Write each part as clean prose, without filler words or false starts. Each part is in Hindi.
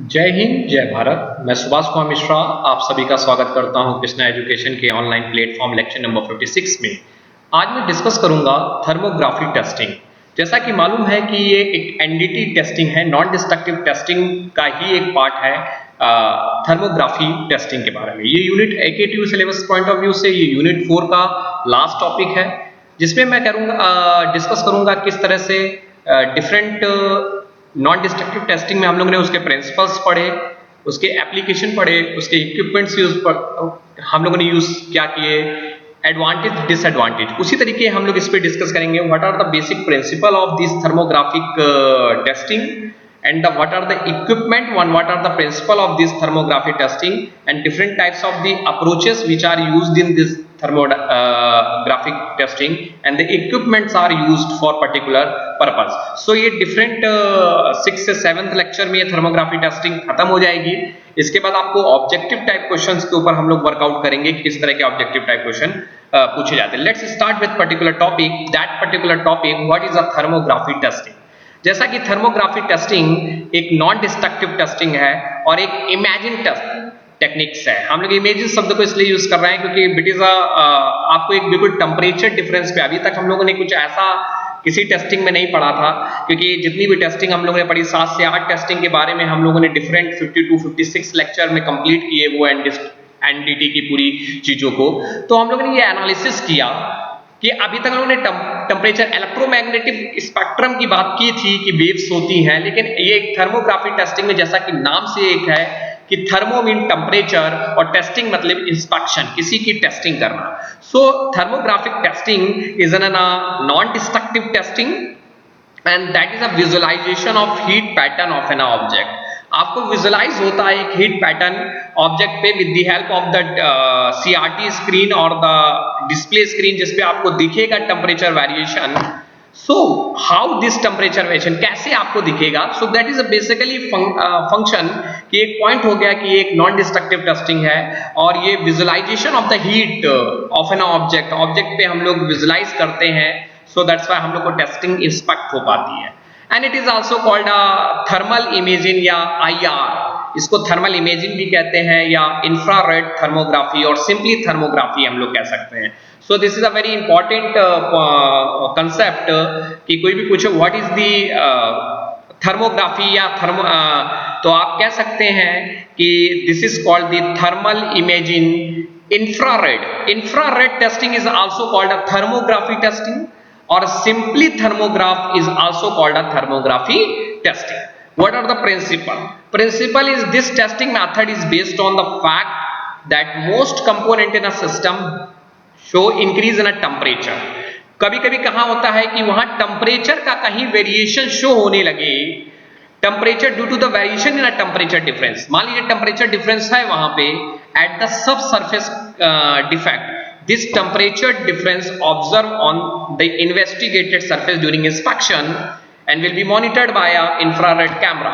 जय हिंद, जय भारत। मैं सुभाष कुमार मिश्रा आप सभी का स्वागत करता हूं कृष्णा एजुकेशन के ऑनलाइन प्लेटफॉर्म लेक्चर नंबर 56 में। आज मैं डिस्कस करूंगा थर्मोग्राफी टेस्टिंग। जैसा कि मालूम है कि ये एक एनडीटी टेस्टिंग है, नॉन डिस्ट्रक्टिव टेस्टिंग का ही एक पार्ट है थर्मोग्राफी टेस्टिंग के बारे में। ये unit AKTU syllabus point of view से ये यूनिट 4 का लास्ट टॉपिक है, जिसमें मैं डिस्कस करूंगा किस तरह से डिफरेंट नॉन डिस्ट्रक्टिव टेस्टिंग में हम लोगों ने उसके प्रिंसिपल्स पढ़े, उसके एप्लीकेशन पढ़े, उसके इक्विपमेंट्स हम लोगों ने यूज क्या किए, एडवांटेज डिसएडवांटेज। उसी तरीके हम लोग इस पे डिस्कस करेंगे what are the basic principle of this thermographic testing and what are the equipment what are the principle of this thermography testing and different types of the approaches which are used in this thermographic testing and the equipments are used for particular purpose. So ये different 6th से 7th लेक्चर में ये थर्मोग्राफी टेस्टिंग खत्म हो जाएगी। इसके बाद आपको ऑब्जेक्टिव टाइप क्वेश्चंस के ऊपर हम लोग वर्कआउट करेंगे कि किस तरह के ऑब्जेक्टिव टाइप क्वेश्चन पूछे जाते हैं। Let's start with particular topic. That particular topic what is a thermography testing. जैसा कि थर्मोग्राफी टेस्टिंग एक नॉन डिस्ट्रक्टिव टेस्टिंग है और एक इमेजिन टेक्निक्स है। हम लोग इमेजिन शब्द को इसलिए यूज कर रहे हैं क्योंकि इट इज आपको एक बिल्कुल टेम्परेचर डिफरेंस पे, अभी तक हम लोगों ने कुछ ऐसा किसी टेस्टिंग में नहीं पढ़ा था, क्योंकि जितनी भी टेस्टिंग हम लोगों ने पढ़ी 7 से 8 टेस्टिंग के बारे में हम लोगों ने डिफरेंट 52-56 लेक्चर में कंप्लीट किए वो एनडीटी की पूरी चीजों को। तो हम लोगों ने ये एनालिसिस किया कि अभी तक हम लोगों ने टेम्परेचर इलेक्ट्रोमैग्नेटिक स्पेक्ट्रम की बात की थी कि वेव्स होती हैं, लेकिन ये थर्मोग्राफी टेस्टिंग में जैसा कि नाम से एक है कि थर्मो मीन टेम्परेचर और टेस्टिंग मतलब इंस्पेक्शन, किसी की टेस्टिंग करना। So thermographic testing is an non destructive testing and that is a visualization of heat pattern of an object. आपको विजुअलाइज होता है एक हीट पैटर्न ऑब्जेक्ट पे with the help of the CRT screen और द डिस्प्ले स्क्रीन, जिसपे आपको दिखेगा temperature variation. So how this temperature variation कैसे आपको दिखेगा? So that is a basically function कि एक पॉइंट हो गया कि एक नॉन डिस्ट्रक्टिव टेस्टिंग है और ये visualisation of the heat of an object पे हम लोग विजुअलाइज करते हैं। सो दैट्स व्हाई हम लोग को टेस्टिंग इंस्पेक्ट हो पाती है। And it is also called a thermal imaging या IR। इसको थर्मल इमेजिंग भी कहते हैं या इंफ्रारेड थर्मोग्राफी और सिंपली थर्मोग्राफी हम लोग कह सकते हैं। So this is a very important concept कि कोई भी पूछे व्हाट इज दी थर्मोग्राफी या तो आप कह सकते हैं कि this is called the thermal imaging infrared testing is also called a thermography testing or simply thermograph is also called a thermography testing. What are the principle is this testing method is based on the fact that most component in a system show increase in a temperature. कभी कभी कहाँ होता है कि वहां टेम्परेचर का कहीं वेरिएशन शो होने लगे, temperature due to the variation in a temperature difference. मान लीजिए टेम्परेचर डिफरेंस है वहां पे at the sub surface defect, this temperature difference observed on the investigated surface during inspection and will be monitored by a infrared camera।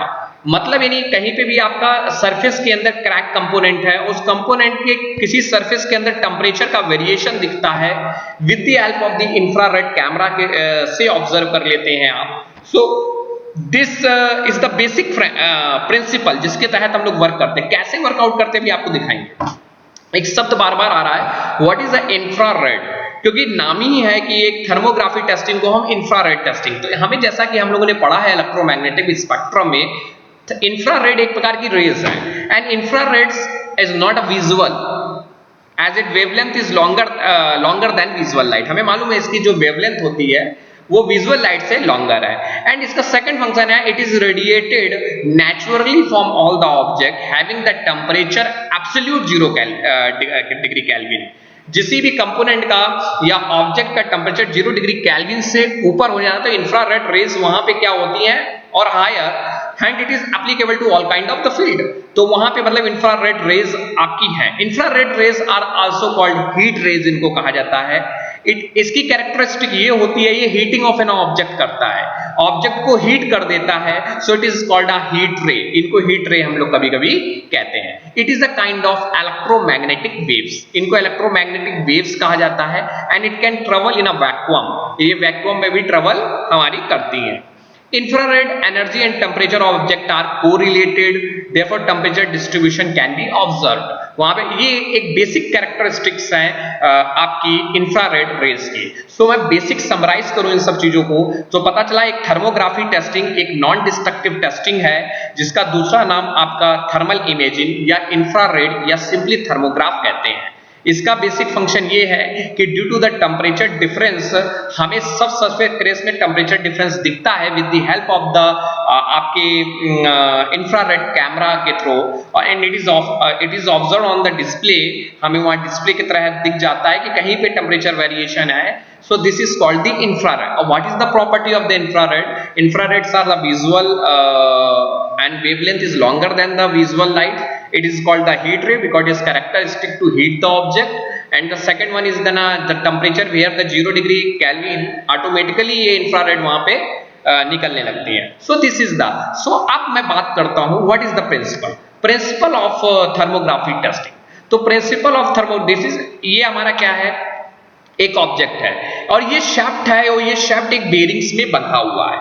मतलब यानी कहीं पे भी आपका सरफेस के अंदर क्रैक कंपोनेंट है, उस कंपोनेंट के किसी सरफेस के अंदर टेम्परेचर का वेरिएशन दिखता है, with the help of the infrared camera के से ऑब्जर्व कर लेते हैं आप। So this is the basic principal जिसके तहत हम लोग वर्क करते हैं। कैसे वर्कआउट करते हैं भी आपको दिखाएंगे। एक शब्द बार बार आ रहा है व्हाट इज द इंफ्रारेड, क्योंकि नाम ही है कि एक थर्मोग्राफी टेस्टिंग को हम इंफ्रारेड टेस्टिंग, तो हमें जैसा कि हम लोगों ने पढ़ा है इलेक्ट्रोमैग्नेटिक स्पेक्ट्रम में, तो इंफ्रारेड एक प्रकार की रेज है and infrareds is not a visual as it wavelength is longer than visual light. हमें मालूम है इसकी जो वेवलेंथ होती है वो विजुअल लाइट से लॉन्गर है। एंड इसका सेकंड फंक्शन है it is radiated naturally from all the object having the temperature absolute 0 degree kelvin. किसी भी कंपोनेंट का या ऑब्जेक्ट का टेम्परेचर 0 डिग्री केल्विन से ऊपर हो जाना तो इंफ्रारेड रेज वहां पे क्या होती हैं और higher and it is applicable to all kind of the field. तो वहां पे मतलब इंफ्रारेड रेज आपकी है। Infrared rays are also called heat rays, इनको कहा जाता है। इसकी कैरेक्टरिस्टिक ये होती है, ये हीटिंग ऑफ एन ऑब्जेक्ट करता है, ऑब्जेक्ट को हीट कर देता है। So it is called a heat रे। इनको हीट रे हम लोग कभी कभी कहते हैं। It is a kind of electromagnetic waves, इनको इलेक्ट्रोमैग्नेटिक वेव्स कहा जाता है। And it can travel in a vacuum, ये वैक्यूम में भी ट्रेवल हमारी करती है। Infrared energy and temperature of object are correlated, therefore temperature distribution can be observed. वहां पे ये एक बेसिक कैरेक्टरिस्टिक्स हैं आपकी इंफ्रारेड रेज की. सो मैं बेसिक समराइज करूं इन सब चीजों को तो पता चला एक थर्मोग्राफी टेस्टिंग एक नॉन डिस्ट्रक्टिव टेस्टिंग है जिसका दूसरा नाम आपका थर्मल इमेजिंग या इंफ्रारेड या सिंपली थर्मोग्राफ कहते हैं. इसका बेसिक फंक्शन ये है कि due to the temperature difference हमें सब सरफेस में टेम्परेचर डिफरेंस दिखता है with the help of the आपके इंफ्रारेड कैमरा के through and it is observe on the display. हमें वहां डिस्प्ले की तरह दिख जाता है कि कहीं पे टेम्परेचर वेरिएशन है. So this is called the infrared. What is the property of the infrared? Infrareds are the visual and wavelength is longer than the visual light. It is called the heat ray because it is characteristic to heat the object. And the second one is the temperature where the 0 degree Kelvin automatically ये infrared वहाँ पे निकलने लगती है. So this is the. So अब मैं बात करता हूँ what is the principle of thermography testing. तो principle of this is ये हमारा क्या है एक ऑब्जेक्ट है और ये शाफ्ट है और ये शाफ्ट एक बेरिंग्स में बंधा हुआ है.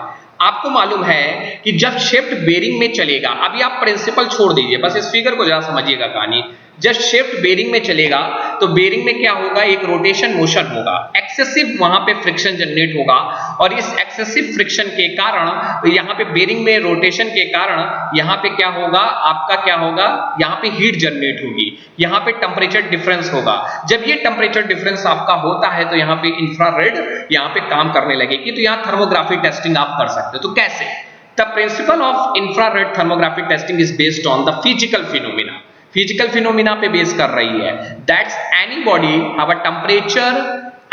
आपको मालूम है कि जब शाफ्ट बेरिंग में चलेगा, अभी आप प्रिंसिपल छोड़ दीजिए, बस इस फिगर को जरा समझिएगा कहानी. जब शाफ्ट बेरिंग में चलेगा तो बेरिंग में क्या होगा एक रोटेशन मोशन होगा, एक्सेसिव वहां पे फ्रिक्शन जनरेट होगा और इस एक्सेसिव फ्रिक्शन के कारण यहाँ पे बेरिंग में रोटेशन के कारण यहाँ पे क्या होगा आपका क्या होगा यहाँ पे हीट जनरेट होगी, यहाँ पे टेम्परेचर डिफरेंस होगा. जब ये टेम्परेचर डिफरेंस आपका होता है तो यहाँ पे इंफ्रारेड यहाँ पे काम करने लगेगी. तो यहाँ थर्मोग्राफी टेस्टिंग आप कर सकते हो. तो कैसे? The principle of infrared thermography testing is based on the physical phenomena. Physical phenomena पे बेस कर रही है. That's any body have a temperature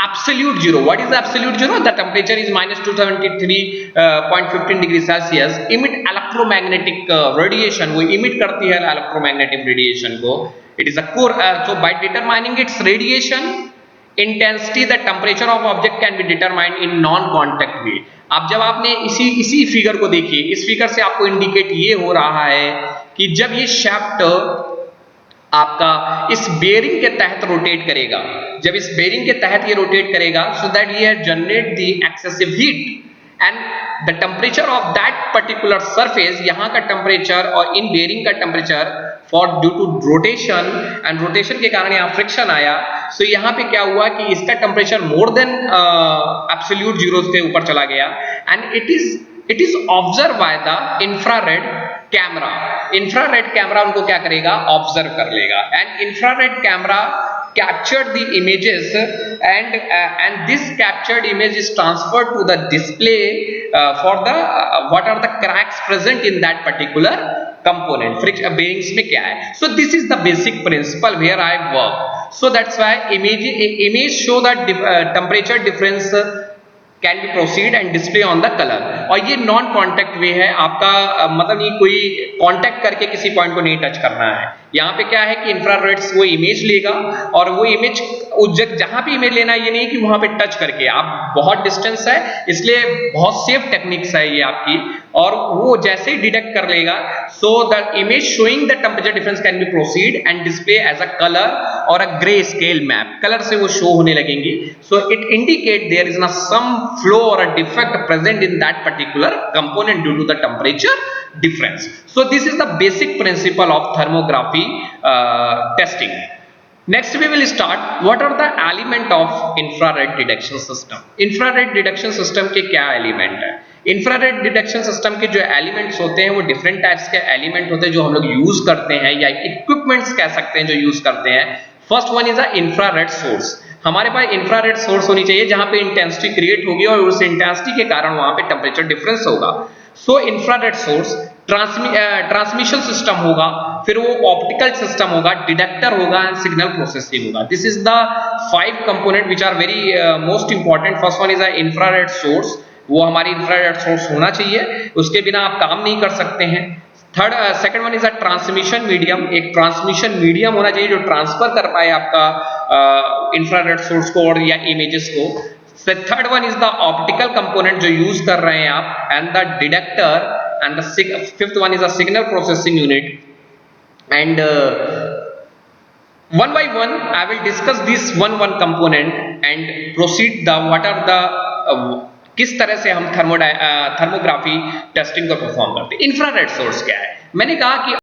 absolute zero. What is absolute zero? The temperature is minus 273.15 degree Celsius. Emit electromagnetic radiation. वो emit करती है electromagnetic radiation को. It is a core. So by determining its radiation intensity, the temperature of object can be determined in non-contact way. अब जब आपने इसी फिगर को देखिए, इस फिगर से आपको इंडिकेट ये हो रहा है कि जब ये शाफ्ट आपका इस बेरिंग के तहत रोटेट करेगा, जब इस बेरिंग के तहत ये रोटेट करेगा सो दैट ये generate the excessive heat and the temperature of that particular surface, यहाँ का टेम्परेचर और इन बेरिंग का temperature for due to rotation and rotation के कारण यहाँ फ्रिक्शन आया. सो यहाँ पे क्या हुआ कि इसका temperature more than absolute zero के ऊपर चला गया and it is observe by the infrared camera. Infrared camera उनको क्या करेगा ऑब्जर्व कर लेगा and infrared camera captured the images and this captured image is transferred to the display for the what are the cracks present in that particular component. Friction bearings में क्या है? So this is the basic principle where I work. So that's why image show that temperature difference can be proceed and display on the color. और ये नॉन कॉन्टेक्ट वे है आपका, मतलब ये कोई कांटेक्ट करके किसी पॉइंट को नहीं टच करना है. यहाँ पे क्या है कि इंफ्रारेड्स वो इमेज लेगा और वो इमेज उस जहां पे इमेज लेना ये नहीं कि वहां पे टच करके, आप बहुत डिस्टेंस है इसलिए बहुत सेफ टेक्निक्स है ये आपकी, और वो जैसे ही डिटेक्ट कर लेगा so the image showing the temperature difference can be proceed and display as a colour और a grey scale map. Colour से वो शो होने लगेंगी. So it indicate there is ना some flow or a defect present in that particular component due to the temperature difference. So this is the basic principle of thermography testing. Next we will start what are the element of infrared detection system. Infrared detection system के क्या element है? इंफ्रारेड डिटेक्शन सिस्टम के जो एलिमेंट्स होते हैं वो डिफरेंट टाइप्स के एलिमेंट होते हैं जो हम लोग यूज करते हैं या इक्विपमेंट्स कह सकते हैं जो यूज करते हैं. First one is a infrared source. हमारे पास इंफ्रारेड सोर्स होनी चाहिए जहां पे इंटेंसिटी क्रिएट होगी और उस इंटेंसिटी के कारण वहां पे टेम्परेचर डिफरेंस होगा. So infrared source, transmission system होगा, फिर वो ऑप्टिकल सिस्टम होगा, डिटेक्टर होगा एंड सिग्नल प्रोसेसिंग होगा. This is the 5 component which are very most important. First one is a infrared source. वो हमारी इंफ्रारेड सोर्स होना चाहिए, उसके बिना आप काम नहीं कर सकते हैं. Second one is a transmission medium. एक ट्रांसमिशन मीडियम होना चाहिए जो ट्रांसफर कर पाए आपका इंफ्रारेड सोर्स को और या इमेजेस को. Third one is the optical component जो यूज कर रहे हैं आप and the detector and the fifth one is a signal processing unit. And one by one I will discuss this one component and proceed the what are the किस तरह से हम थर्मोग्राफी टेस्टिंग को परफॉर्म करते हैं। इंफ्रारेड सोर्स क्या है? मैंने कहा कि